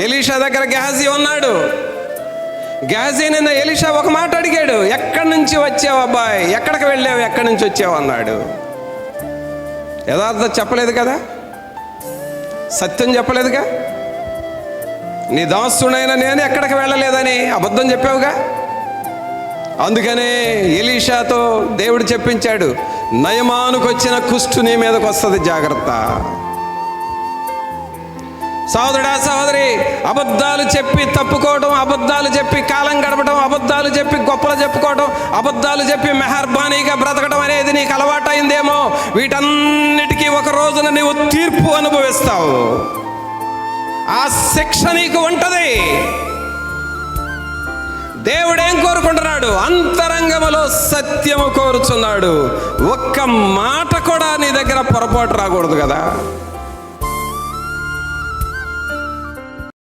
Elisha దగ్గర గెహజీ ఉన్నాడు. గెహజీ నిన్న ఎలీషా ఒక మాట అడిగాడు, ఎక్కడి నుంచి వచ్చావు అబ్బాయి, ఎక్కడికి వెళ్ళావు, ఎక్కడి నుంచి వచ్చావు అన్నాడు. యథార్థం చెప్పలేదు కదా, సత్యం చెప్పలేదుగా. నీ దాసుడైన నేను ఎక్కడికి వెళ్ళలేదని అబద్ధం చెప్పావుగా. అందుకనే ఎలీషాతో దేవుడు చెప్పించాడు, నయమానుకు వచ్చిన కుష్టు నీ మీదకి వస్తుంది, జాగ్రత్త. సోదరుడా సోదరి, అబద్ధాలు చెప్పి తప్పుకోవడం, అబద్ధాలు చెప్పి కాలం గడపడం, అబద్ధాలు చెప్పి గొప్పలు చెప్పుకోవడం, అబద్ధాలు చెప్పి మెహర్బానీగా బ్రతకడం అనేది నీకు అలవాటైందేమో. వీటన్నిటికీ ఒక రోజున నీవు తీర్పు అనుభవిస్తావు. ఆ శిక్ష నీకు ఉంటుంది. దేవుడేం కోరుకుంటున్నాడు? అంతరంగములో సత్యము కోరుచున్నాడు. ఒక్క మాట కూడా నీ దగ్గర పొరపాటు రాకూడదు కదా.